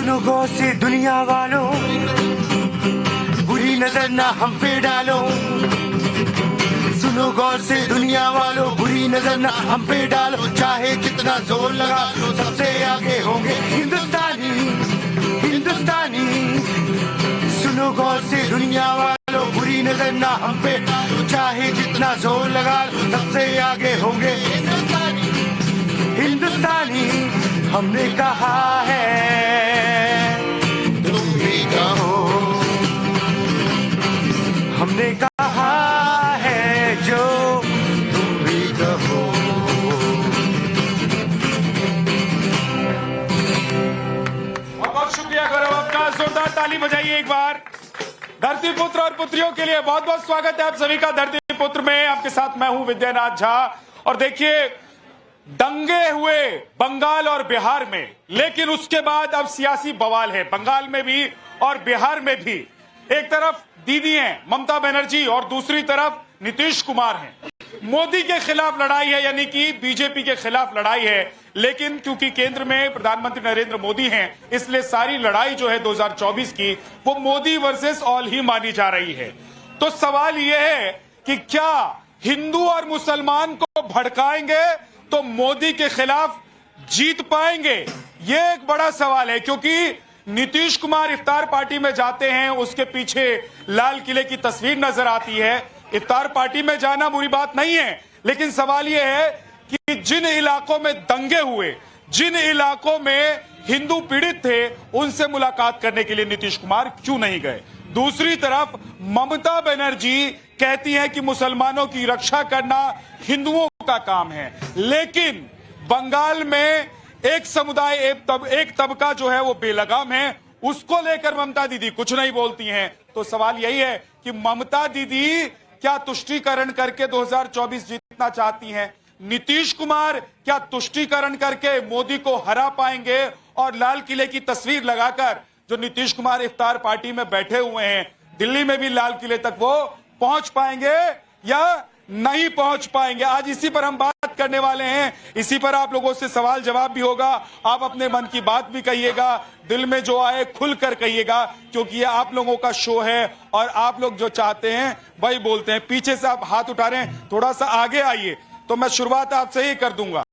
सुनो गौर से दुनिया वालों, बुरी नजर ना हम पे डालो। सुनो गौर से दुनिया वालों, बुरी नजर ना हम पे डालो। चाहे जितना जोर लगा लो, सबसे आगे होंगे हिंदुस्तानी, हिंदुस्तानी। सुनो गौर से दुनिया वालों, बुरी नजर ना हम पे डालो। चाहे जितना जोर लगा लो, सबसे आगे होंगे हिंदुस्तानी, हिंदुस्तानी। हमने कहा है तुम भी कहो, हमने कहा है जो तुम भी कहो। बहुत शुक्रिया गौरव आपका, जोरदार ताली बजाइए एक बार। धरती पुत्र और पुत्रियों के लिए बहुत बहुत स्वागत है आप सभी का धरती पुत्र में। आपके साथ मैं हूं विद्यानाथ झा। और देखिए, दंगे हुए बंगाल और बिहार में, लेकिन उसके बाद अब सियासी बवाल है बंगाल में भी और बिहार में भी। एक तरफ दीदी हैं ममता बनर्जी और दूसरी तरफ नीतीश कुमार हैं। मोदी के खिलाफ लड़ाई है, यानी कि बीजेपी के खिलाफ लड़ाई है। लेकिन क्योंकि केंद्र में प्रधानमंत्री नरेंद्र मोदी हैं, इसलिए सारी लड़ाई जो है 2024 की, वो मोदी वर्सेस ऑल ही मानी जा रही है। तो सवाल यह है कि क्या हिंदू और मुसलमान को भड़काएंगे तो मोदी के खिलाफ जीत पाएंगे? ये एक बड़ा सवाल है, क्योंकि नीतीश कुमार इफ्तार पार्टी में जाते हैं, उसके पीछे लाल किले की तस्वीर नजर आती है। इफ्तार पार्टी में जाना बुरी बात नहीं है, लेकिन सवाल यह है कि जिन इलाकों में दंगे हुए, जिन इलाकों में हिंदू पीड़ित थे, उनसे मुलाकात करने के लिए नीतीश कुमार क्यों नहीं गए? दूसरी तरफ ममता बनर्जी कहती हैं कि मुसलमानों की रक्षा करना हिंदुओं का काम है, लेकिन बंगाल में एक समुदाय, एक तबका जो है वो बेलगाम है, उसको लेकर ममता दीदी कुछ नहीं बोलती हैं। तो सवाल यही है कि ममता दीदी क्या तुष्टीकरण करके 2024 जीतना चाहती हैं? नीतीश कुमार क्या तुष्टीकरण करके मोदी को हरा पाएंगे और लाल किले की तस्वीर लगाकर, जो नीतीश कुमार इफ्तार पार्टी में बैठे हुए हैं, दिल्ली में भी लाल किले तक वो पहुंच पाएंगे या नहीं पहुंच पाएंगे? आज इसी पर हम बात करने वाले हैं। इसी पर आप लोगों से सवाल जवाब भी होगा। आप अपने मन की बात भी कहिएगा, दिल में जो आए खुलकर कहिएगा, क्योंकि ये आप लोगों का शो है और आप लोग जो चाहते हैं वही बोलते हैं। पीछे से आप हाथ उठा रहे हैं, थोड़ा सा आगे आइए तो मैं शुरुआत आपसे ही कर दूंगा।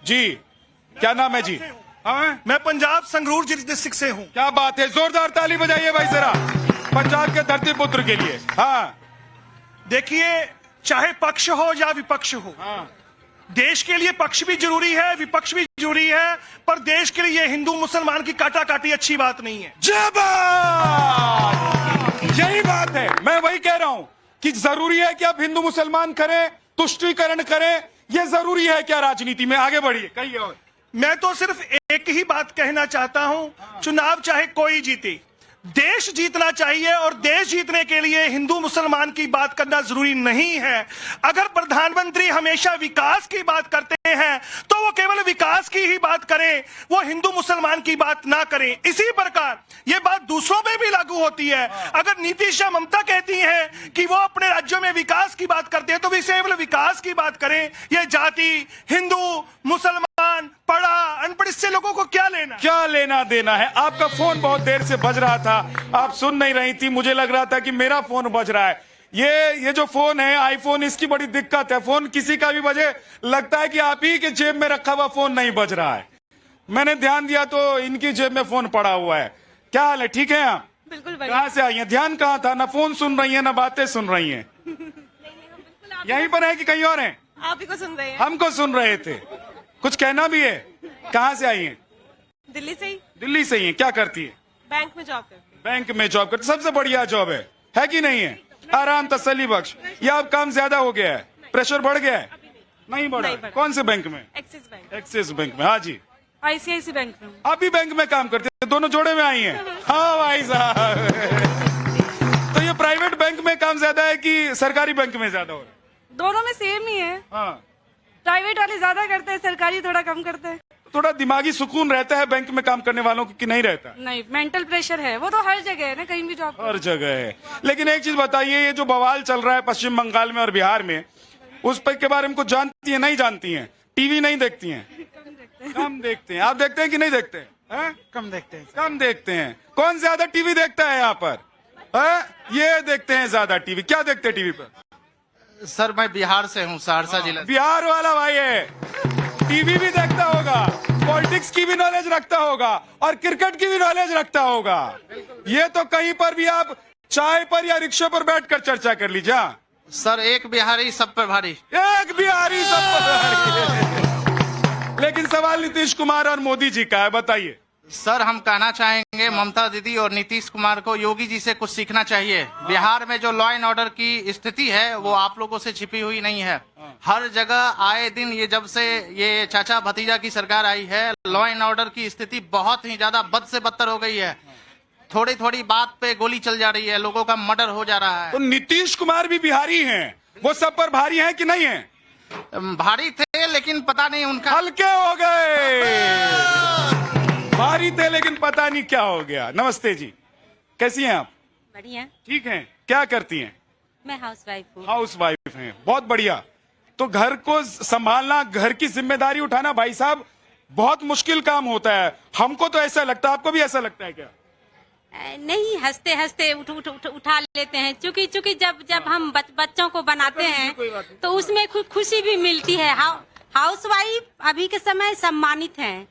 जी, क्या नाम है जी? हाँ, मैं पंजाब संगरूर डिस्ट्रिक्ट से हूँ। क्या बात है, जोरदार ताली बजाइए भाई जरा पंजाब के धरती पुत्र के लिए। हाँ, देखिए, चाहे पक्ष हो या विपक्ष हो, देश के लिए पक्ष भी जरूरी है, विपक्ष भी जरूरी है, पर देश के लिए हिंदू मुसलमान की काटाकाटी अच्छी बात नहीं है। जय बात, यही बात है। मैं वही कह रहा हूं कि जरूरी है कि आप हिंदू मुसलमान करें, तुष्टीकरण करें, यह जरूरी है क्या राजनीति में? आगे बढ़िए, कहिए। और मैं तो सिर्फ एक ही बात कहना चाहता हूं, चुनाव चाहे कोई जीते, देश जीतना चाहिए, और देश जीतने के लिए हिंदू मुसलमान की बात करना जरूरी नहीं है। अगर प्रधानमंत्री हमेशा विकास की बात करते हैं तो वो केवल विकास की ही बात करें, वो हिंदू मुसलमान की बात ना करें। इसी प्रकार ये बात दूसरों पे भी लागू होती है। अगर नीतीश या ममता कहती हैं कि वो अपने राज्यों में विकास की बात करते हैं, तो वे केवल विकास की बात करें। ये जाति, हिंदू, मुसलमान, पढ़ा, अनपढ़, इससे लोगों को क्या लेना, क्या लेना देना है? आपका फोन बहुत देर से बज रहा था, आप सुन नहीं रही थी। मुझे लग रहा था कि मेरा फोन बज रहा है। ये जो फोन है आईफोन, इसकी बड़ी दिक्कत है। फोन किसी का भी बजे, लगता है कि आप ही के जेब में रखा हुआ फोन नहीं बज रहा है। मैंने ध्यान दिया तो इनकी जेब में फोन पड़ा हुआ है। क्या हाल है, ठीक है आप? बिल्कुल। कहाँ से आई हैं? ध्यान कहाँ था? ना फोन सुन रही है ना बातें सुन रही है। यहीं पर है कि कहीं और है? आप ही को सुन रहे हैं। हमको सुन रहे थे, कुछ कहना भी है? कहाँ से आई हैं? दिल्ली से ही। दिल्ली से ही हैं। क्या करती है? बैंक में जॉब करती हूँ। बैंक में जॉब करती, सबसे बढ़िया जॉब है कि नहीं है? आराम, तसल्ली बख्श। या अब काम ज्यादा हो गया है, प्रेशर बढ़ गया है? नहीं बढ़ा। कौन से बैंक में? Axis bank. एक्सिस बैंक में। हाँ जी। आईसीआईसी बैंक में। आप भी बैंक में काम करते हैं? दोनों जोड़े में आई हैं? हाँ भाई साहब। तो ये प्राइवेट बैंक में काम ज्यादा है कि सरकारी बैंक में ज्यादा हो रहा है? दोनों में सेम ही है। हाँ, प्राइवेट वाले ज्यादा करते हैं, सरकारी थोड़ा कम करते हैं। थोड़ा दिमागी सुकून रहता है बैंक में काम करने वालों को कि नहीं रहता? नहीं, मेंटल प्रेशर है, वो तो हर जगह है ना, कहीं भी जॉब। हर जगह है। लेकिन एक चीज बताइए, ये जो बवाल चल रहा है पश्चिम बंगाल में और बिहार में, उस पर के बारे में कुछ जानती है नहीं जानती हैं? टीवी नहीं देखती हैं? कम देखते हैं। आप देखते हैं कि नहीं देखते? हैं? कम देखते हैं। कम देखते हैं। कौन ज्यादा टीवी देखता है यहाँ पर? ये देखते हैं ज्यादा टीवी। क्या देखते हैं टीवी पर? सर मैं बिहार से हूँ, सहरसा जिला। बिहार वाला भाई है, टीवी भी देखता होगा, पॉलिटिक्स की भी नॉलेज रखता होगा और क्रिकेट की भी नॉलेज रखता होगा। ये तो कहीं पर भी आप चाय पर या रिक्शे पर बैठकर चर्चा कर लीजिए। सर एक बिहारी सब पे भारी। एक बिहारी सब पर भारी। लेकिन सवाल नीतीश कुमार और मोदी जी का है, बताइए। सर हम कहना चाहेंगे ममता दीदी और नीतीश कुमार को योगी जी से कुछ सीखना चाहिए। बिहार में जो लॉ एंड ऑर्डर की स्थिति है वो आप लोगों से छिपी हुई नहीं है। हर जगह आए दिन ये जब से ये चाचा भतीजा की सरकार आई है, लॉ एंड ऑर्डर की स्थिति बहुत ही ज्यादा बद से बदतर हो गई है। थोड़ी थोड़ी बात पे गोली चल जा रही है, लोगों का मर्डर हो जा रहा है। तो नीतीश कुमार भी बिहारी हैं, वो सब पर भारी हैं कि नहीं है? भारी थे लेकिन पता नहीं उनका हल्के हो गए। भारी थे लेकिन पता नहीं क्या हो गया। नमस्ते जी, कैसी हैं आप? बढ़िया। ठीक हैं। क्या करती हैं? मैं हाउसवाइफ हूँ। हाउस वाइफ हैं, बहुत बढ़िया। तो घर को संभालना, घर की जिम्मेदारी उठाना भाई साहब बहुत मुश्किल काम होता है। हमको तो ऐसा लगता है, आपको भी ऐसा लगता है क्या? नहीं, हंसते हंसते उठा लेते हैं। चूंकि जब हम बच्चों को बनाते हैं तो उसमें खुशी भी मिलती है। हाउसवाइफ अभी के समय सम्मानित हैं।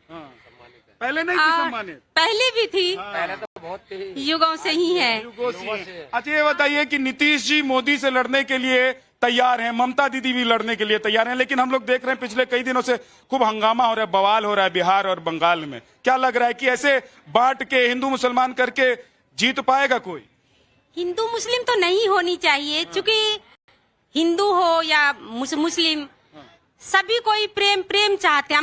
पहले नहीं थी सम्मानित? पहले भी थी। पहले तो बहुत युगों से ही है। अच्छा ये बताइए कि नीतीश जी मोदी से लड़ने के लिए तैयार हैं, ममता दीदी भी लड़ने के लिए तैयार हैं, लेकिन हम लोग देख रहे हैं पिछले कई दिनों से खूब हंगामा हो रहा है, बवाल हो रहा है बिहार और बंगाल में। क्या लग रहा है कि ऐसे बांट के हिंदू मुसलमान करके जीत पाएगा कोई? हिंदू मुस्लिम तो नहीं होनी चाहिए, क्योंकि हिंदू हो या मुस्लिम सभी कोई प्रेम चाहते हैं,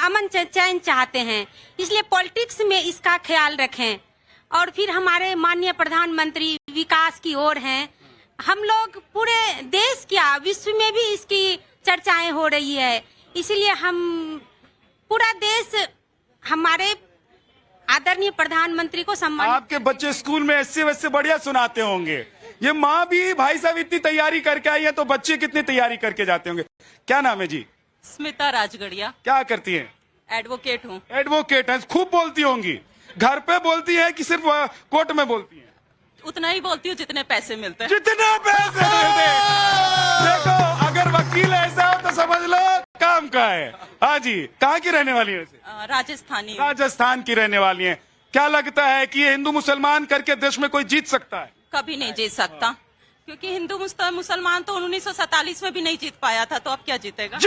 अमन चैन चाहते हैं। इसलिए पॉलिटिक्स में इसका ख्याल रखें। और फिर हमारे माननीय प्रधानमंत्री विकास की ओर हैं। हम लोग पूरे देश क्या विश्व में भी इसकी चर्चाएं हो रही है। इसलिए हम पूरा देश हमारे आदरणीय प्रधानमंत्री को सम्मान। आपके बच्चे स्कूल में ऐसे वैसे बढ़िया सुनाते होंगे। ये माँ भी भाई साहब इतनी तैयारी करके आई है, तो बच्चे कितनी तैयारी करके जाते होंगे। क्या नाम है जी? स्मिता राजगढ़िया। क्या करती हैं? एडवोकेट हूँ। एडवोकेट हैं, खूब बोलती होंगी। घर पे बोलती है कि सिर्फ कोर्ट में बोलती है? उतना ही बोलती हूँ जितने पैसे मिलते हैं। जितने पैसे मिलते हैं। देखो अगर वकील ऐसा हो तो समझ लो काम का है। हाँ जी, कहाँ की रहने वाली है? राजस्थानी। राजस्थान की रहने वाली है। क्या लगता है कि ये हिंदू मुसलमान करके देश में कोई जीत सकता है? कभी नहीं जीत सकता, क्योंकि हिंदू मुसलमान तो 1947 में भी नहीं जीत पाया था, तो अब क्या जीतेगा?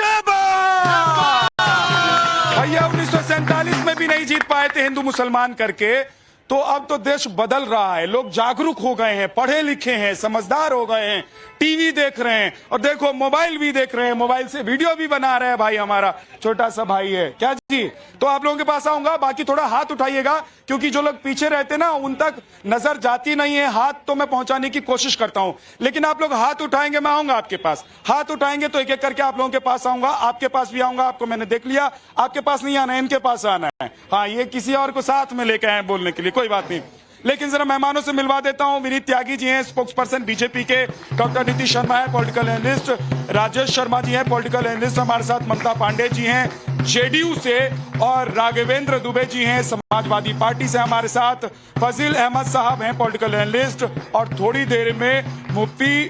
भैया 1947 में भी नहीं जीत पाए थे हिंदू मुसलमान करके, तो अब तो देश बदल रहा है। लोग जागरूक हो गए हैं, पढ़े लिखे हैं, समझदार हो गए हैं, टीवी देख रहे हैं और देखो मोबाइल भी देख रहे हैं, मोबाइल से वीडियो भी बना रहे हैं। भाई हमारा छोटा सा भाई है क्या जी? तो आप लोगों के पास आऊंगा, बाकी थोड़ा हाथ उठाइएगा, क्योंकि जो लोग पीछे रहते ना उन तक नजर जाती नहीं है। हाथ तो मैं पहुंचाने की कोशिश करता हूं, लेकिन आप लोग हाथ उठाएंगे मैं आऊंगा आपके पास। हाथ उठाएंगे तो एक एक करके आप लोगों के पास आऊंगा। आपके पास भी आऊंगा, आपको मैंने देख लिया। आपके पास नहीं आना है, इनके पास आना है। हाँ, ये किसी और को साथ में लेके आए बोलने के लिए, कोई बात नहीं। लेकिन जरा मेहमानों से मिलवा देता हूं। विनीत त्यागी जी हैं, स्पोक्स पर्सन बीजेपी के। डॉक्टर नीतीश शर्मा है, पॉलिटिकल एनालिस्ट। राजेश शर्मा जी हैं, पॉलिटिकल एनालिस्ट हमारे साथ। ममता पांडे जी हैं जेडीयू से, और राघवेंद्र दुबे जी हैं समाजवादी पार्टी से हमारे साथ। फजील अहमद साहब हैं, पॉलिटिकल एनालिस्ट। और थोड़ी देर में मुफ्ती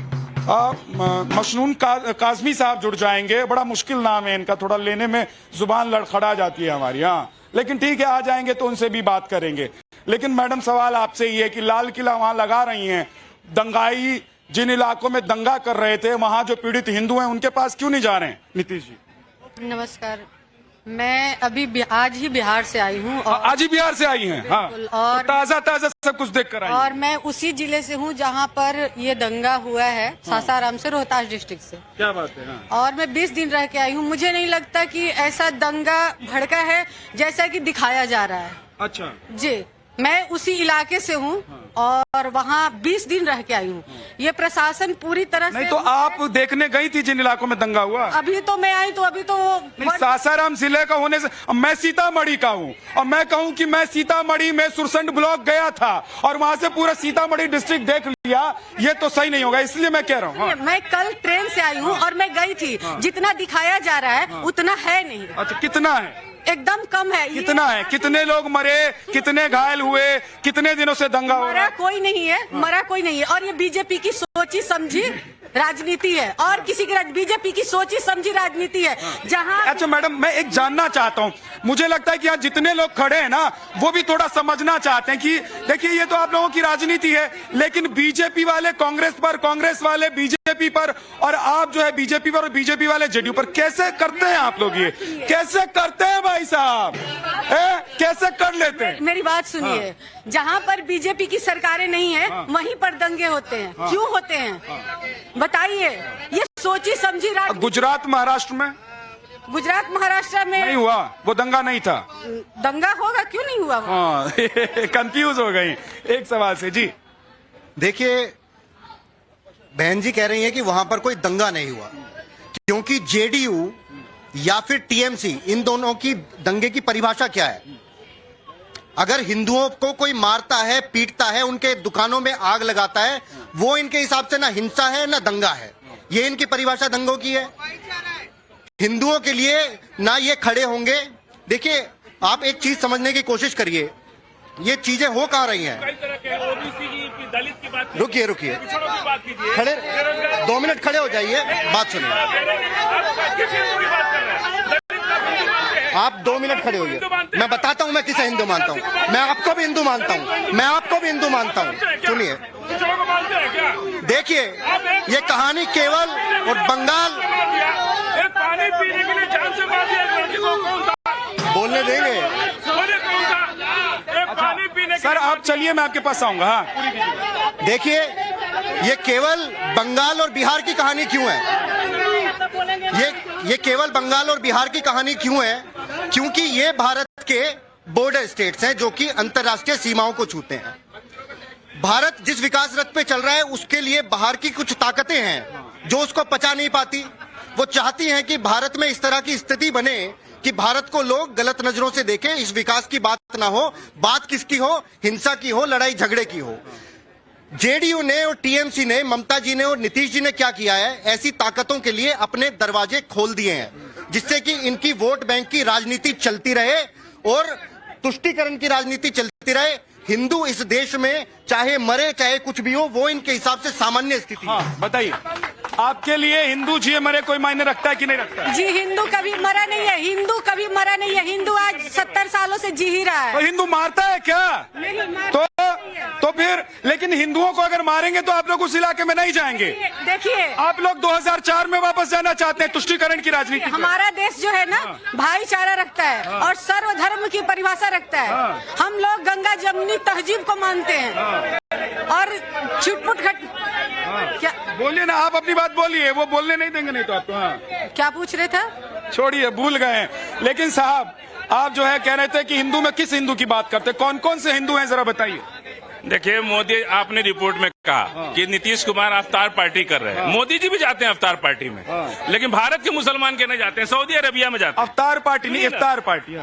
मशनून काजमी साहब जुड़ जाएंगे। बड़ा मुश्किल नाम है इनका, थोड़ा लेने में जुबान लड़खड़ा जाती है हमारी। हाँ, लेकिन ठीक है, आ जाएंगे तो उनसे भी बात करेंगे। लेकिन मैडम सवाल आपसे ये है कि लाल किला वहां लगा रही हैं, दंगाई जिन इलाकों में दंगा कर रहे थे वहां जो पीड़ित हिंदू हैं उनके पास क्यों नहीं जा रहे हैं नीतीश जी? नमस्कार, मैं अभी आज ही बिहार से आई हूँ। और आज ही बिहार से आई हैं? हाँ, और तो ताजा सब कुछ देख कर आई। और मैं उसी जिले से हूँ जहाँ पर ये दंगा हुआ है, सासाराम से, रोहतास डिस्ट्रिक्ट से। क्या बात है? हाँ। और मैं 20 दिन रह के आई हूँ। मुझे नहीं लगता कि ऐसा दंगा भड़का है जैसा कि दिखाया जा रहा है। अच्छा जी, मैं उसी इलाके से हूँ और वहाँ 20 दिन रह के आई हूँ। ये प्रशासन पूरी तरह से नहीं, तो आप देखने गई थी जिन इलाकों में दंगा हुआ? अभी तो मैं आई, तो अभी तो नहीं, सासाराम जिले का होने से मैं सीतामढ़ी का हूँ, और मैं कहूँ कि मैं सीतामढ़ी में सुरसंड ब्लॉक गया था और वहाँ से पूरा सीतामढ़ी डिस्ट्रिक्ट देख लिया। ये तो सही नहीं होगा, इसलिए मैं कह रहा हूँ। हाँ। मैं कल ट्रेन से आई हूँ और मैं गई थी। जितना दिखाया जा रहा है उतना है नहीं। अच्छा, कितना है? एकदम कम है। ये कितना है? कितने लोग मरे, कितने घायल हुए, कितने दिनों से दंगा हो रहा मरा है? कोई नहीं है, मरा कोई नहीं है। और ये बीजेपी की सोची समझी राजनीति है, और किसी की बीजेपी की सोची समझी राजनीति है। जहां अच्छा मैडम, मैं एक जानना चाहता हूं, मुझे लगता है कि यहाँ जितने लोग खड़े हैं ना, वो भी थोड़ा समझना चाहते हैं कि देखिए ये तो आप लोगों की राजनीति है, लेकिन बीजेपी वाले कांग्रेस पर, कांग्रेस वाले बीजेपी पर, और आप जो है बीजेपी पर और बीजेपी वाले जेडीयू पर, कैसे करते हैं आप लोग? ये कैसे करते हैं भाई साहब? कैसे कर लेते हैं? मेरी बात सुनिए, जहां पर बीजेपी की सरकारें नहीं है, वहीं पर दंगे होते हैं। क्यों होते हैं बताइए? ये सोची समझी राजनीति। गुजरात महाराष्ट्र में गुजरात महाराष्ट्र में नहीं हुआ, वो दंगा नहीं था। दंगा होगा, क्यों नहीं हुआ? हाँ कंफ्यूज हो गई एक सवाल से। जी देखिए, बहन जी कह रही हैं कि वहां पर कोई दंगा नहीं हुआ, क्योंकि जेडीयू या फिर टीएमसी, इन दोनों की दंगे की परिभाषा क्या है? अगर हिंदुओं को कोई मारता है, पीटता है, उनके दुकानों में आग लगाता है, वो इनके हिसाब से ना हिंसा है ना दंगा है। ये इनकी परिभाषा दंगों की है। हिंदुओं के लिए ना ये खड़े होंगे। देखिए, आप एक चीज समझने की कोशिश करिए, ये चीजें हो कहाँ रही हैं। रुकिए रुकिए, खड़े 2 मिनट खड़े हो जाइए, बात सुनिए। आप 2 मिनट खड़े होइए, मैं बताता हूं मैं किसे हिंदू मानता हूं। मैं आपको भी हिंदू मानता हूं, मैं आपको भी हिंदू मानता हूं। सुनिए, देखिए, ये कहानी केवल और बंगाल पानी पीने के लिए जान से मार दिया लड़की को, कौन था? बोलने देंगे? पानी पीने सर आप चलिए, मैं आपके पास आऊंगा। हाँ देखिए, ये केवल बंगाल और बिहार की कहानी क्यों है? ये केवल बंगाल और बिहार की कहानी क्यों है? क्योंकि ये भारत के बॉर्डर स्टेट्स हैं जो कि अंतर्राष्ट्रीय सीमाओं को छूते हैं। भारत जिस विकास रथ पे चल रहा है, उसके लिए बाहर की कुछ ताकतें हैं जो उसको पचा नहीं पाती। वो चाहती हैं कि भारत में इस तरह की स्थिति बने कि भारत को लोग गलत नजरों से देखें, इस विकास की बात ना हो। बात किसकी हो? हिंसा की हो, लड़ाई झगड़े की हो। जेडीयू ने और टीएमसी ने, ममता जी ने और नीतीश जी ने क्या किया है? ऐसी ताकतों के लिए अपने दरवाजे खोल दिए हैं, जिससे कि इनकी वोट बैंक की राजनीति चलती रहे और तुष्टीकरण की राजनीति चलती रहे। हिंदू इस देश में चाहे मरे चाहे कुछ भी हो, वो इनके हिसाब से सामान्य स्थिति है। हाँ बताइए, आपके लिए हिंदू जिए मरे कोई मायने रखता है कि नहीं रखता है? जी, हिंदू कभी मरा नहीं है, हिंदू कभी मरा नहीं है। हिंदू आज 70 सालों से जी ही रहा है। तो हिंदू मारता है क्या? नहीं मारता तो फिर, लेकिन हिंदुओं को अगर मारेंगे तो आप लोग उस इलाके में नहीं जाएंगे। देखिए, आप लोग 2004 में वापस जाना चाहते हैं तुष्टीकरण की राजनीति पे। हमारा देश जो है ना, भाईचारा रखता है और सर्वधर्म की परिभाषा रखता है। हम लोग गंगा जमुनी तहजीब को मानते हैं और छुटपुट क्या बोलिए ना, आप अपनी बात बोलिए, वो बोलने नहीं देंगे नहीं तो आपको। हाँ क्या पूछ रहे थे? छोड़िए, भूल गए हैं। लेकिन साहब, आप जो है कह रहे थे कि हिंदू में किस हिंदू की बात करते, कौन कौन से हिंदू हैं, जरा बताइए। देखिए मोदी, आपने रिपोर्ट में कहा कि नीतीश कुमार अवतार पार्टी कर रहे हैं। मोदी जी भी जाते हैं अवतार पार्टी में, लेकिन भारत के मुसलमान के नहीं जाते हैं, सऊदी अरबिया में जाते हैं। अवतार पार्टी नहीं, इफ्तार पार्टी।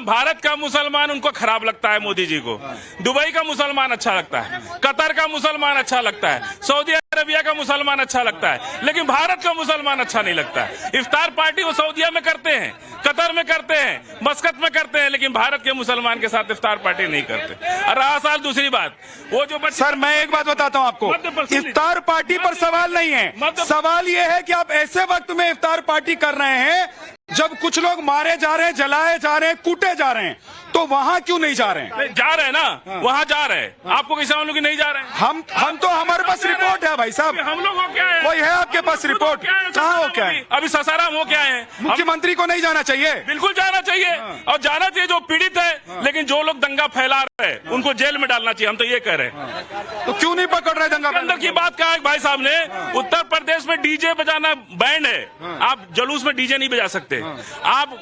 भारत का मुसलमान उनको खराब लगता है मोदी जी को। दुबई का मुसलमान अच्छा लगता है, कतर का मुसलमान अच्छा लगता है, सऊदी अरबिया का मुसलमान अच्छा लगता है, लेकिन भारत का मुसलमान अच्छा नहीं लगता है। इफ्तार पार्टी वो सऊदिया में करते हैं, कतर में करते हैं, मस्कत में करते हैं, लेकिन भारत के मुसलमान के साथ इफ्तार पार्टी नहीं करते। और रहा साल दूसरी बात, वो जो सर मैं एक बात बताता हूं आपको, इफ्तार पार्टी पर सवाल नहीं है। सवाल ये है कि आप ऐसे वक्त में इफ्तार पार्टी कर रहे हैं जब कुछ लोग मारे जा रहे हैं, जलाए जा रहे हैं, कूटे जा रहे हैं, तो वहां क्यों नहीं जा रहे हैं? जा रहे हैं ना, वहां जा रहे हैं। आपको कैसे हम लोग नहीं जा रहे हैं? हम तो, हमारे पास रिपोर्ट है भाई साहब। हम लोग हो क्या है? कोई है आपके पास रिपोर्ट? कहाँ हो क्या है? अभी सासाराम हो क्या है? मुख्यमंत्री को नहीं जाना चाहिए? बिल्कुल जाना चाहिए, और जाना चाहिए जो पीड़ित है। लेकिन जो लोग दंगा फैला रहे हैं उनको जेल में डालना चाहिए, हम तो ये कह रहे हैं। तो क्यों नहीं पकड़ रहे दंगा? अंदर की बात कहा है भाई साहब ने, उत्तर प्रदेश में डीजे बजाना बैंड है। आप जुलूस में डीजे नहीं बजा सकते। आप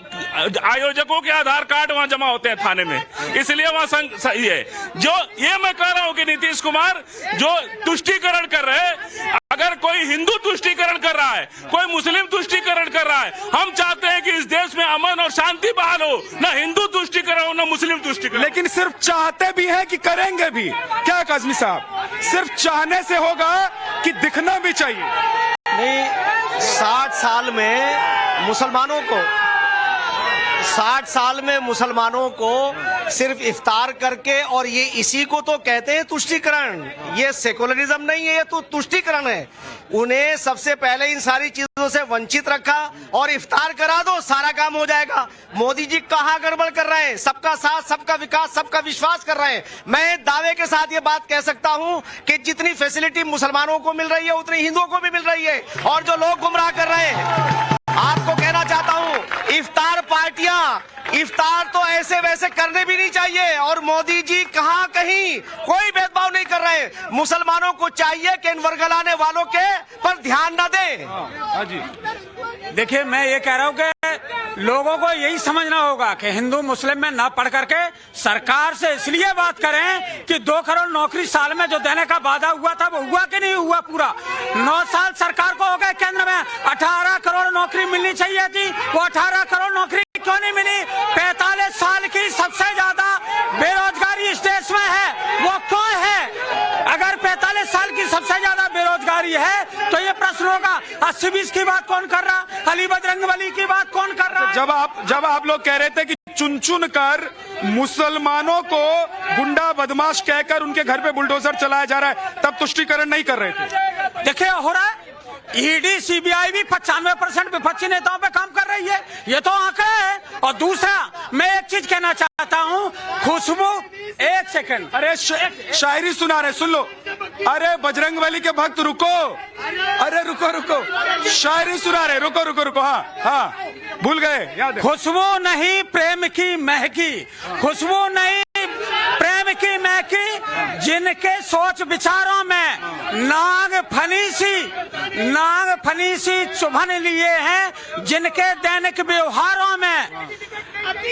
आयोजकों के आधार कार्ड वहां जमा होते हैं थाने में, इसलिए वहां सही है। जो ये मैं कह रहा हूं कि नीतीश कुमार जो तुष्टीकरण कर रहे हैं, अगर कोई हिंदू तुष्टीकरण कर रहा है, कोई मुस्लिम तुष्टीकरण कर रहा है, हम चाहते हैं कि इस देश में अमन और शांति बहाल हो, ना हिंदू तुष्टीकरण हो, ना मुस्लिम तुष्टीकरण। लेकिन सिर्फ चाहते भी हैं कि करेंगे भी क्या काज़मी साहब? सिर्फ चाहने से होगा कि दिखना भी चाहिए? नहीं, 60 साल में मुसलमानों को 60 साल में मुसलमानों को सिर्फ इफ्तार करके, और ये इसी को तो कहते हैं तुष्टीकरण। ये सेकुलरिज्म नहीं है, ये तो तुष्टीकरण है। उन्हें सबसे पहले इन सारी चीजों से वंचित रखा और इफ्तार करा दो, सारा काम हो जाएगा। मोदी जी कहाँ गड़बड़ कर रहे हैं? सबका साथ, सबका विकास, सबका विश्वास कर रहे हैं। मैं दावे के साथ ये बात कह सकता हूँ कि जितनी फैसिलिटी मुसलमानों को मिल रही है उतनी हिंदुओं को भी मिल रही है। और जो लोग गुमराह कर रहे हैं, आपको कहना चाहता हूं, इफ्तार पार्टियां, इफ्तार तो ऐसे वैसे करने भी नहीं चाहिए। और मोदी जी कहां कहीं कोई भेदभाव नहीं कर रहे। मुसलमानों को चाहिए कि इन वर्गलाने वालों के पर ध्यान न दें। देखिए, मैं ये कह रहा हूं कि लोगों को यही समझना होगा कि हिंदू मुस्लिम में न पढ़ करके सरकार से इसलिए बात करें कि 2 करोड़ नौकरी साल में जो देने का वादा हुआ था वो हुआ कि नहीं हुआ पूरा। 9 साल सरकार को हो गए, केंद्र में 18 करोड़ नौकरी मिलनी चाहिए थी, वो 18 करोड़ नौकरी क्यों नहीं मिली? 45 साल की सबसे ज्यादा बेरोजगारी इस देश में है, वो कौन है? अगर 45 साल की सबसे ज्यादा बेरोजगारी है तो ये प्रश्न होगा 80-20 की बात कौन कर रहा? अली बजरंगबली की बात कौन कर रहा? जब आप लोग कह रहे थे कि चुन चुन कर मुसलमानों को गुंडा बदमाश कहकर उनके घर पे बुलडोजर चलाया जा रहा है, तब तुष्टीकरण नहीं कर रहे थे। देखिए, हो रहा है। ईडी सीबीआई भी 95% विपक्षी नेताओं पे काम कर रही है, ये तो आंकड़े हैं। और दूसरा, मैं एक चीज कहना चाहता हूँ, खुशबू, एक सेकंड, अरे शायरी सुना रहे, सुन लो। अरे बजरंगबली के भक्त रुको, अरे रुको, शायरी सुना रहे, रुको। हाँ, भूल गए, याद है। खुशबू नहीं प्रेम की महकी, खुशबू नहीं प्रेम की महकी, जिनके सोच विचारों में नाग फनीसी चुभन लिए हैं, जिनके दैनिक व्यवहारों में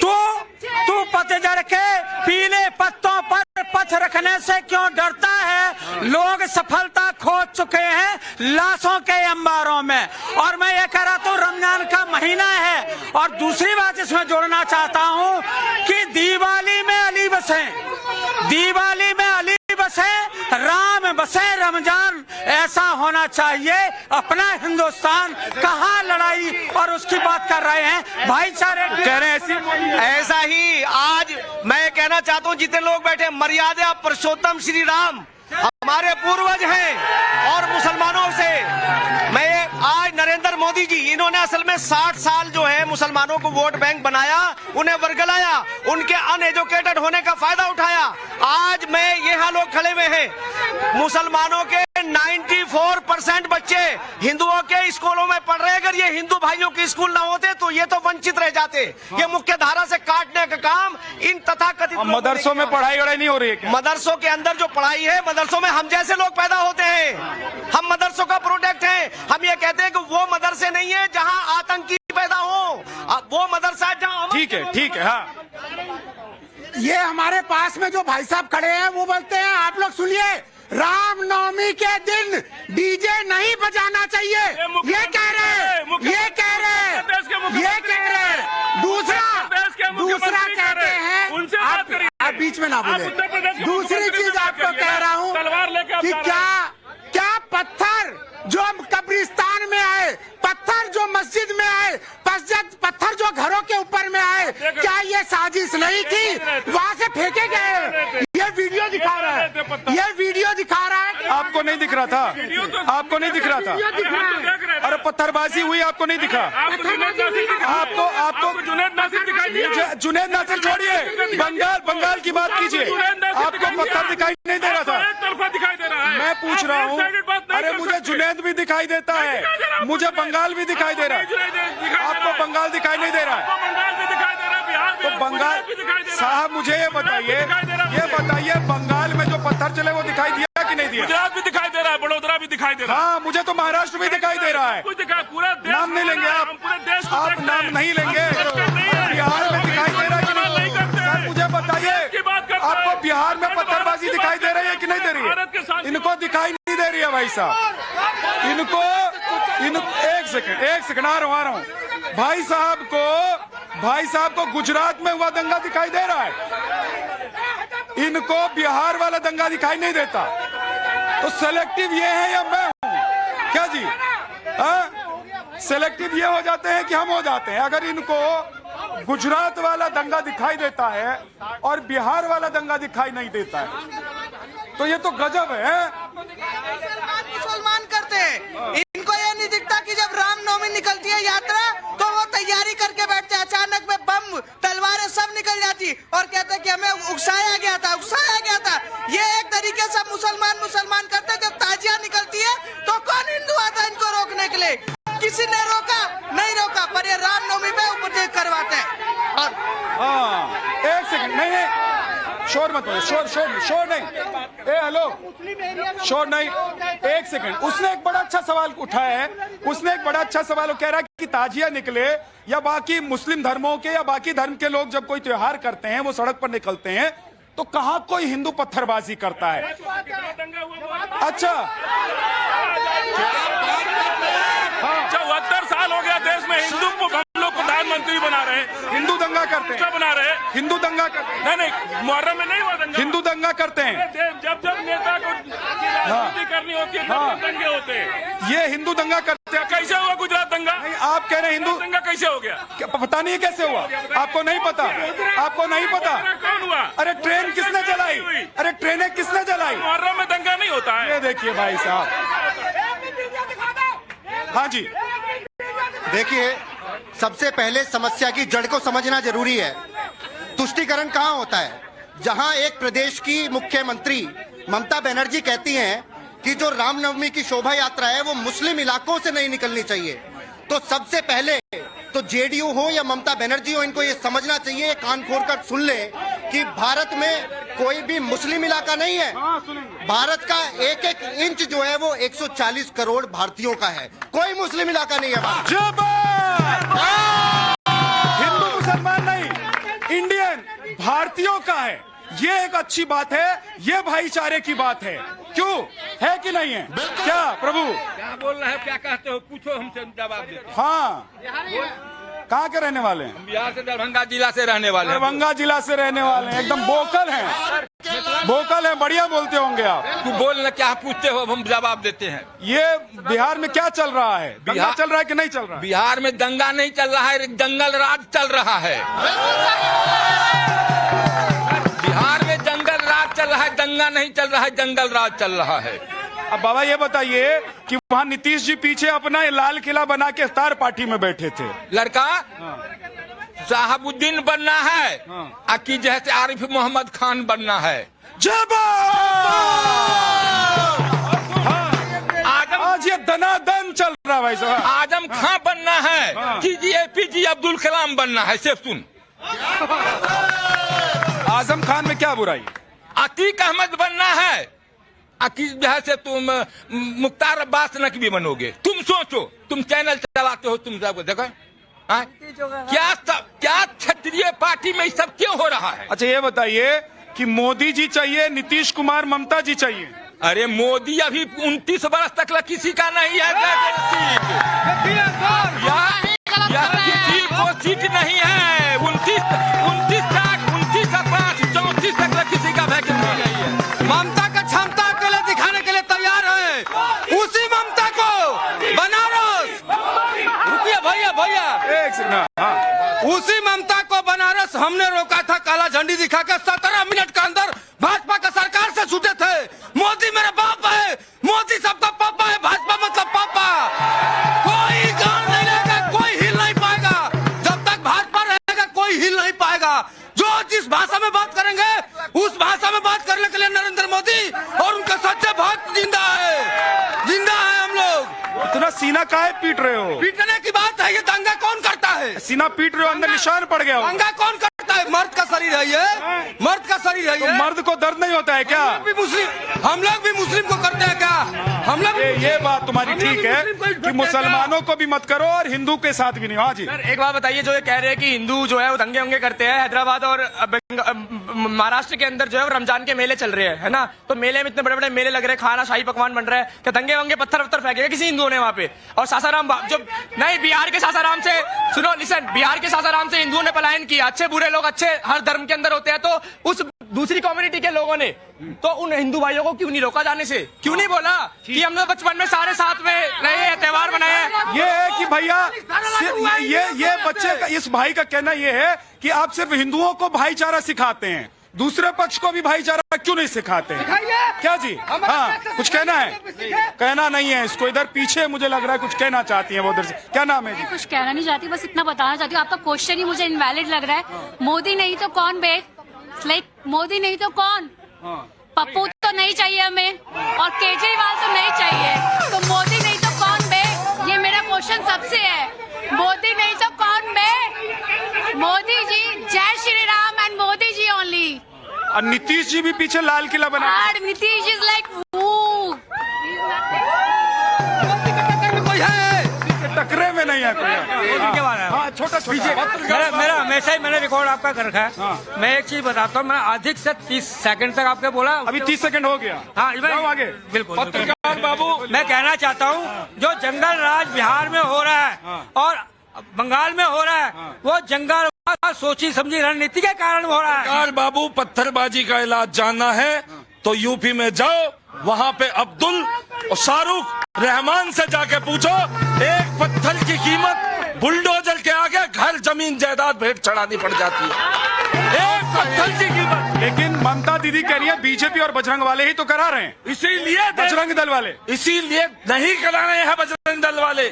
तू पतझड़ के पीले पत्तों पर पथ रखने से क्यों डरता है? लोग सफलता खोज चुके हैं लाशों के अंबारों में। और मैं ये कह रहा हूँ, रमजान का महीना है। और दूसरी बात इसमें जोड़ना चाहता हूँ कि दिवाली में अली बसे, राम बसे रमजान, ऐसा होना चाहिए। अपना हिंदुस्तान कहाँ लड़ाई और उसकी बात कर रहे हैं, भाईचारे कह रहे हैं। ऐसा ही आज मैं कहना चाहता हूँ, जितने लोग बैठे, मर्यादा पुरुषोत्तम श्री राम हमारे पूर्वज हैं। और मुसलमानों से मैं आज नरेंद्र मोदी जी, इन्होंने असल में 60 साल जो है मुसलमानों को वोट बैंक बनाया, उन्हें वर्गलाया, उनके अनएजुकेटेड होने का फायदा उठाया। आज मैं यहाँ लोग खड़े हुए हैं, मुसलमानों के 94% बच्चे हिंदुओं के स्कूलों में पढ़ रहे हैं। अगर ये हिंदू भाइयों के स्कूल ना होते तो ये तो वंचित रह जाते। ये मुख्य धारा से काटने का काम इन तथाकथित मदरसों में पढ़ाई नहीं हो रही है क्या? मदरसों के अंदर जो पढ़ाई है, मदरसों में हम जैसे लोग पैदा होते हैं। हम मदरसों का प्रोडक्ट हैं। हम ये कहते हैं कि वो मदरसे नहीं है जहां आतंकी पैदा हो, वो मदरसा जहां। ठीक है, हाँ। ये हमारे पास में जो भाई साहब खड़े हैं वो बोलते हैं, आप लोग सुनिए, रामनवमी के दिन डीजे नहीं बजाना चाहिए, ये कह रहे हैं। दूसरा कहते हैं, आप बीच में ना बोले। दूसरी चीज आपको कह रहा हूँ कि क्या पत्थर जो कब्रिस्तान में आए, पत्थर जो मस्जिद में आए, पत्थर जो घरों के ऊपर में आए, क्या ये साजिश नहीं थी? वहाँ से फेंके गए। ये वीडियो दिखा रहा है, आपको नहीं दिख रहा था? आपको नहीं दिख रहा था? अरे पत्थरबाजी हुई, आपको नहीं दिखा? आपको जुनेद नासिर छोड़िए, बंगाल की बात कीजिए। आपको पत्थर दिखाई नहीं दे रहा था? मैं पूछ रहा हूँ, अरे मुझे जुनेद भी दिखाई देता है, मुझे बंगाल भी दिखाई दे रहा है, आपको बंगाल दिखाई नहीं दे रहा है? तो बंगाल साहब, मुझे ये बताइए बंगाल में जो पत्थर चले वो दिखाई दिया कि नहीं दिया? गुजरात भी दिखाई दे रहा है, बड़ोदरा भी दिखाई दे रहा है। हाँ, मुझे तो महाराष्ट्र भी दिखाई दे रहा है। नाम नहीं लेंगे आप नाम नहीं लेंगे। बिहार में दिखाई दे रहा है कि नहीं? सर मुझे बताइए, आपको बिहार में पत्थरबाजी दिखाई दे रही है कि नहीं दे रही है? इनको दिखाई नहीं दे रही है भाई साहब, इनको एक सेकंड आ रहा हूँ। भाई साहब को गुजरात में हुआ दंगा दिखाई दे रहा है, इनको बिहार वाला दंगा दिखाई नहीं देता। तो सेलेक्टिव ये है या मैं हूं क्या जी? सेलेक्टिव ये हो जाते हैं कि हम हो जाते हैं। अगर इनको गुजरात वाला दंगा दिखाई देता है और बिहार वाला दंगा दिखाई नहीं देता है, तो ये तो गजब है। मुसलमान करते हैं, इनको ये नहीं दिखता कि जब रामनवमी निकलती है यात्रा तो वो तैयारी करके बैठते हैं, अचानक में बम तलवारें सब निकल जाती और कहते हैं कि हमें उकसाया गया था। ये एक तरीके से मुसलमान करते हैं। जब ताजिया निकलती है तो कौन हिंदू आता है इनको रोकने के लिए? किसी ने रोका नहीं रोका, पर ये रामनवमी पे उपदेश करवाते हैं। और एक सेकंड, नहीं शोर मत करो, शोर नहीं, हेलो, शोर नहीं, एक सेकंड। उसने एक बड़ा अच्छा सवाल उठाया है, वो कह रहा है कि ताजिया निकले या बाकी मुस्लिम धर्मों के या बाकी धर्म के लोग जब कोई त्योहार करते हैं, वो सड़क पर निकलते हैं, तो कहां कोई हिंदू पत्थरबाजी करता है? अच्छा, 74 साल हो गया देश में हिंदू को हम लोग प्रधानमंत्री बना रहे हैं, हिंदू दंगा करते हैं, बना रहे हैं, हिंदू दंगा करते हैं। नहीं, मुहर्रम में नहीं हुआ दंगा, हिंदू दंगा करते हैं। जब नेता को राजनीति करनी होती है तब दंगे होते हैं। ये हिंदू दंगा करते हैं। कैसे हुआ गुजरात दंगा? नहीं, आप कह रहे हैं हिंदू दंगा कैसे हो गया? पता नहीं कैसे हुआ, आपको नहीं पता? कौन हुआ? अरे ट्रेन किसने जलाई? अरे ट्रेनें किसने जलाई? मुहर्रम में दंगा नहीं होता है। ये देखिए भाई साहब, हाँ जी, देखिए, सबसे पहले समस्या की जड़ को समझना जरूरी है। तुष्टीकरण कहाँ होता है? जहां एक प्रदेश की मुख्यमंत्री ममता बनर्जी कहती हैं कि जो रामनवमी की शोभा यात्रा है वो मुस्लिम इलाकों से नहीं निकलनी चाहिए, तो सबसे पहले तो जेडीयू हो या ममता बनर्जी हो, इनको ये समझना चाहिए, कान खोलकर सुन ले कि भारत में कोई भी मुस्लिम इलाका नहीं है। भारत का एक एक इंच जो है वो 140 करोड़ भारतीयों का है, कोई मुस्लिम इलाका नहीं है। हिंदू मुसलमान नहीं, इंडियन भारतीयों का है। ये एक अच्छी बात है, ये भाईचारे की बात है। क्यों है कि नहीं है? क्या प्रभु क्या बोल रहे हो, क्या कहते हो, पूछो, हमसे जवाब देते। हाँ, कहाँ के रहने वाले हैं? बिहार से, दरभंगा जिला से रहने वाले हैं। दरभंगा जिला से रहने वाले हैं, एकदम वोकल हैं, बढ़िया बोलते होंगे आप। तू बोल, क्या पूछते हो, हम जवाब देते हैं। ये बिहार में क्या चल रहा है? दंगा चल रहा है कि नहीं चल रहा है? बिहार में दंगा नहीं चल रहा है, जंगल राज चल रहा है। बिहार में जंगल राज चल रहा है, दंगा नहीं चल रहा है, जंगल राज चल रहा है। अब बाबा ये बताइए कि वहाँ नीतीश जी पीछे अपना लाल किला बना के इफ्तार पार्टी में बैठे थे। लड़का साहबुद्दीन बनना है, कि जैसे आरिफ मोहम्मद खान बनना है। आज ये दनादन चल रहा है भाई साहब। आजम खां बनना है कि एपीजे अब्दुल कलाम बनना है। सिर्फ सुन, आजम खान में क्या बुराई? अतीक अहमद बनना है, जैसे तुम मुख्तार अब्बास नकवी बनोगे। तुम सोचो, तुम चैनल चलाते हो, तुम सब देखो क्या क्षत्रिय पार्टी में सब क्यों हो रहा है? अच्छा ये बताइए कि मोदी जी चाहिए, नीतीश कुमार, ममता जी चाहिए? अरे मोदी अभी 29 वर्ष तक किसी का नहीं है, किसी को सीट नहीं है। 29 तक किसी का वैकेंसी नहीं है। ममता का क्षमता के लिए दिखाने के लिए तैयार है। उसी ममता को बनारस, रुकिए भैया एक सेकंड, उसी ममता को बनारस हमने रोका था, काला झंडी दिखाकर 17 मिनट के अंदर भाजपा का सरकार से छूटे थे। मोदी मेरा बाप है, मोदी सबका पापा है, भाजपा मतलब पापा। कोई गान नहीं लेगा, कोई हिल नहीं पाएगा। जब तक भाजपा रहेगा कोई हिल नहीं पाएगा। जो जिस भाषा में बात करेंगे उस भाषा में बात करने के लिए नरेंद्र मोदी और उनके सच्चे भक्त जिंदा है हम लोग। इतना सीना काहे पीट रहे हो? पीटने की बात है, ये दंगा कौन करता है? सीना पीट रहे हो, अंदर निशान पड़ गया। दंगा कौन करता है? मर्द का शरीर है ये, मर्द का शरीर है ये। तो मर्द को दर्द नहीं होता है क्या? हम लोग भी मुस्लिम को करते हैं क्या? हम लोग ये बात तुम्हारी ठीक है कि मुसलमानों को भी मत करो और हिंदू के साथ भी नहीं। हाँ जी, सर एक बात बताइए, जो ये कह रहे हैं कि हिंदू जो है वो दंगे वंगे करते हैं, हैदराबाद और महाराष्ट्र के अंदर जो है वो रमजान के मेले चल रहे हैं, है ना? तो मेले में इतने बड़े बड़े मेले लग रहे हैं, खाना शाही पकवान बन रहा है, क्या दंगे वंगे पत्थर फेंकेगा किसी हिंदुओं ने वहाँ पे? और सासाराम जब नहीं, बिहार के सासाराम से सुनो, लिसन, बिहार के सासाराम से हिंदुओं ने पलायन किया। अच्छे बुरे लोग अच्छे हर धर्म के अंदर होते हैं, तो उस दूसरी कम्युनिटी के लोगों ने तो उन हिंदू भाइयों को क्यों नहीं रोका जाने से? क्यों नहीं बोला कि हम लोग बचपन में सारे साथ में रहे हैं, त्योहार मनाए हैं? ये है कि भैया ये बच्चे का, इस भाई का कहना ये है कि आप सिर्फ हिंदुओं को भाईचारा सिखाते हैं, दूसरे पक्ष को भी भाईचारा क्यों नहीं सिखाते हैं? क्या जी? हाँ, कुछ कहना है? कहना नहीं है इसको। इधर पीछे मुझे लग रहा है कुछ कहना चाहती है वो उधर से। क्या नाम है जी? कुछ कहना नहीं चाहती, बस इतना बताना चाहती हूँ। आपका क्वेश्चन ही मुझे इनवैलिड लग रहा है। मोदी नहीं तो कौन बे? लाइक मोदी नहीं तो कौन? पप्पू तो नहीं चाहिए हमें, और केजरीवाल तो नहीं चाहिए, तो मोदी नहीं तो कौन बे? ये मेरा क्वेश्चन सबसे है। मोदी नहीं तो कौन बे? मोदी जी, जय श्री राम एंड मोदी जी ओनली। और नीतीश जी भी पीछे लाल किला बना। नीतीश इज लाइक टकरे में नहीं है कोई। हाँ, छोटा मेरा हमेशा ही मैंने रिकॉर्ड आपका कर रखा है। मैं एक चीज बताता हूँ, मैं अधिक से 30 सेकंड तक आपके बोला। अभी 30 सेकंड हो गया। हाँ, आगे बिल्कुल। पत्रकार बाबू, मैं कहना चाहता हूँ, जो जंगल राज बिहार में हो रहा है और बंगाल में हो रहा है, वो जंगल सोची समझी रणनीति के कारण हो रहा है। पत्रकार बाबू, पत्थरबाजी का इलाज जानना है तो यूपी में जाओ, वहाँ पे अब्दुल और शाहरुख रहमान से जाके पूछो, एक पत्थर की कीमत बुलडोजर के आगे घर जमीन जायदाद भेंट चढ़ानी पड़ जाती है। एक पत्थर की कीमत। लेकिन ममता दीदी कह रही है बीजेपी और बजरंग वाले ही तो करा रहे हैं। इसीलिए बजरंग दल वाले इसीलिए नहीं करा रहे हैं बजरंग दल वाले।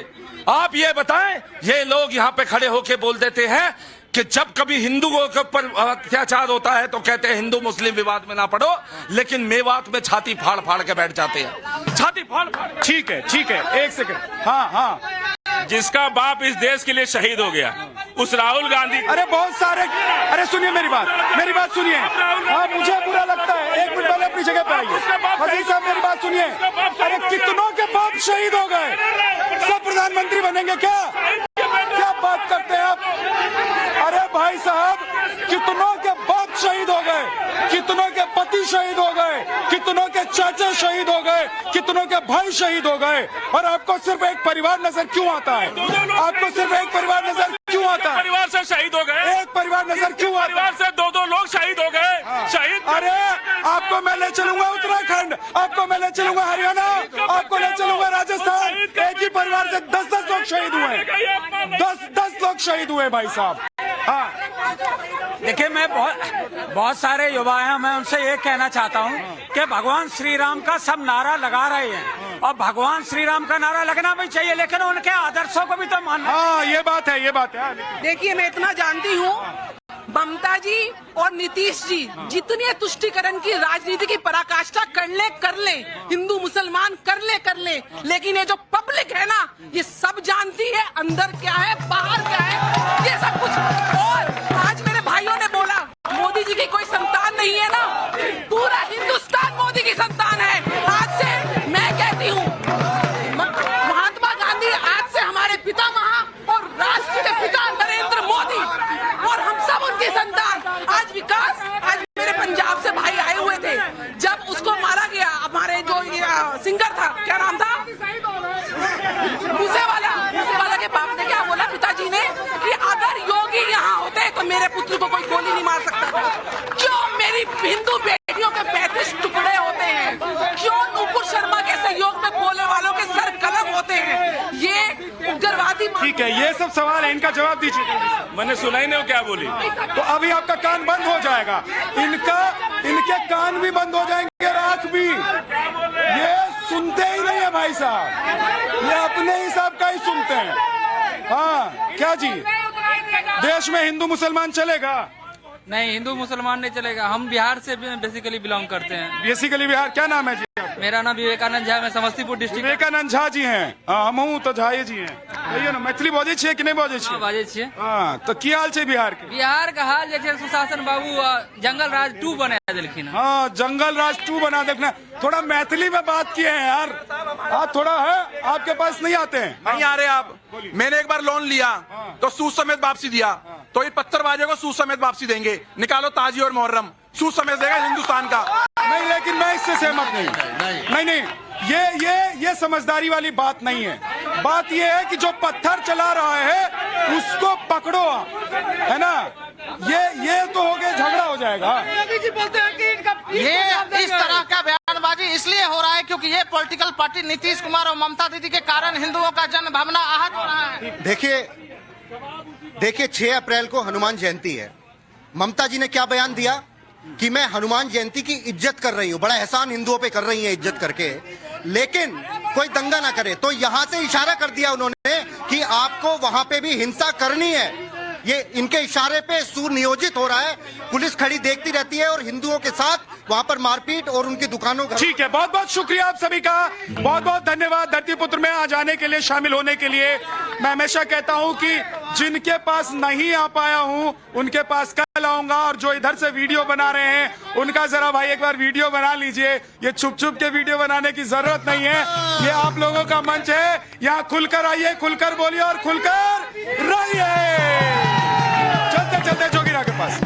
आप ये बताएं, ये लोग यहाँ पे खड़े होके बोल देते हैं कि जब कभी हिंदुओं के ऊपर अत्याचार होता है तो कहते हैं हिंदू मुस्लिम विवाद में ना पड़ो, लेकिन मेवात में छाती फाड़ फाड़ के बैठ जाते हैं। छाती फाड़ फाड़। ठीक है, एक सेकंड। हाँ, जिसका बाप इस देश के लिए शहीद हो गया, उस राहुल गांधी। अरे बहुत सारे, अरे सुनिए मेरी बात सुनिए। हाँ, मुझे बुरा लगता है। एक मिनट पहले अपनी जगह पे आइए। फजील साहब मेरी बात सुनिए। अरे कितनों के बाप शहीद हो गए, सब प्रधानमंत्री बनेंगे क्या बात करते हैं आप? अरे भाई साहब, कितनों के बाप शहीद हो गए, कितनों के पति शहीद हो गए, कितनों के चाचा शहीद हो गए, कितनों के भाई शहीद हो गए, और आपको सिर्फ एक परिवार नजर क्यों आता है? आपको सिर्फ एक परिवार नजर क्यों आता है? परिवार से शहीद हो गए। एक परिवार नजर क्यों आता है? परिवार से दो लोग शहीद हो गए। शहीद। अरे आपको मैं ले चलूंगा उत्तराखंड, आपको मैं ले चलूंगा हरियाणा, आपको ले चलूंगा राजस्थान। एक ही परिवार से 10-10 लोग शहीद हुए, 10-10 लोग शहीद हुए भाई साहब। हाँ, देखिए, मैं बहुत सारे युवा हैं, मैं उनसे ये कहना चाहता हूँ कि भगवान श्री राम का सब नारा लगा रहे हैं, और भगवान श्री राम का नारा लगना भी चाहिए, लेकिन उनके आदर्शों को भी तो मानना। हाँ, ये बात है। देखिए, मैं इतना जानती हूँ, ममता जी और नीतीश जी जितने तुष्टीकरण की राजनीति की पराकाष्ठा कर ले, हिंदू मुसलमान कर ले, लेकिन ये जो पब्लिक है ना, ये सब जानती है अंदर क्या है बाहर क्या है, ये सब कुछ। और आज मेरे भाइयों ने बोला मोदी जी की कोई संतान नहीं है ना, पूरा हिंदुस्तान मोदी की संतान है। आज से मैं कहती हूँ, महात्मा गांधी आज से हमारे पितामह और राष्ट्र के पिता नरेंद्र मोदी, और हम सब उनकी संतान। आज विकास, आज मेरे पंजाब से भाई आए हुए थे, जब उसको मारा गया, हमारे जो सिंगर था, क्या नाम था, मूसेवाला के बाप ने क्या बोला, पिताजी ने, कि अगर योगी यहाँ होते तो मेरे पुत्र को कोई गोली नहीं मार सकता। क्यों मेरी हिंदू बेटियों के 35 टुकड़े होते हैं? क्यों नुपुर शर्मा के सहयोग में बोलने वालों के सर कलम होते हैं? ये उग्रवादी। ठीक है, ये सब सवाल है, इनका जवाब दीजिए। मैंने सुना ही नहीं वो क्या बोली। तो अभी आपका कान बंद हो जाएगा, इनके कान भी बंद हो जाएंगे, आंख भी। ये सुनते ही नहीं है भाई साहब, ये अपने हिसाब का ही सुनते हैं। हाँ, क्या जी, देश में हिंदू मुसलमान चलेगा? नहीं, हिंदू मुसलमान नहीं चलेगा। हम बिहार से बेसिकली बिलोंग करते हैं। बेसिकली बिहार। क्या नाम है जी? मेरा नाम विवेकानंद झा, मैं समस्तीपुर डिस्ट्रिक्ट। विवेकानंद झा जी हैं? हम तो झाए जी हैं। कहियो ना, मैथिली बाजे छिए कि नहीं बाजे छिए? बाजे छिए। हाँ, तो की हाल छै बिहार के? बिहार का हाल जैसे सुशासन बाबू जंगल राज 2 बना दिलखिन। हाँ, जंगल राज 2 बना देखना। थोड़ा मैथिली में बात किए हैं यार, आप थोड़ा है, आपके पास नहीं आते हैं? नहीं आ रहे आप। मैंने एक बार लोन लिया तो सूद समेत वापसी दिया, तो ये पत्थरबाजों को सूद समेत वापसी देंगे। निकालो ताजी और मुहर्रम, सूद समेत देगा हिंदुस्तान का। नहीं, लेकिन मैं इससे सहमत नहीं। ये समझदारी वाली बात नहीं है। बात ये है कि जो पत्थर चला रहा है उसको पकड़ो, है ना? ये तो हो गया, झगड़ा हो जाएगा। ये इस तरह का बयानबाजी इसलिए हो रहा है क्योंकि ये पॉलिटिकल पार्टी नीतीश कुमार और ममता दीदी के कारण हिंदुओं का जन भावना आहत हो रहा है। देखिए 6 अप्रैल को हनुमान जयंती है। ममता जी ने क्या बयान दिया कि मैं हनुमान जयंती की इज्जत कर रही हूं, बड़ा एहसान हिंदुओं पे कर रही है इज्जत करके, लेकिन कोई दंगा ना करे। तो यहां से इशारा कर दिया उन्होंने कि आपको वहां पे भी हिंसा करनी है। ये इनके इशारे पे सुनियोजित हो रहा है। पुलिस खड़ी देखती रहती है और हिंदुओं के साथ वहां पर मारपीट और उनकी दुकानों का। ठीक है, बहुत बहुत शुक्रिया आप सभी का, बहुत बहुत धन्यवाद धरती पुत्र में आ जाने के लिए, शामिल होने के लिए। मैं हमेशा कहता हूं कि जिनके पास नहीं आ पाया हूं उनके पास कल आऊंगा, और जो इधर से वीडियो बना रहे हैं उनका जरा भाई एक बार वीडियो बना लीजिए। ये छुप छुप के वीडियो बनाने की जरूरत नहीं है, ये आप लोगों का मंच है। यहाँ खुलकर आइए, खुलकर बोलिए और खुलकर रहिए। चलते चलते जोगिरा के पास।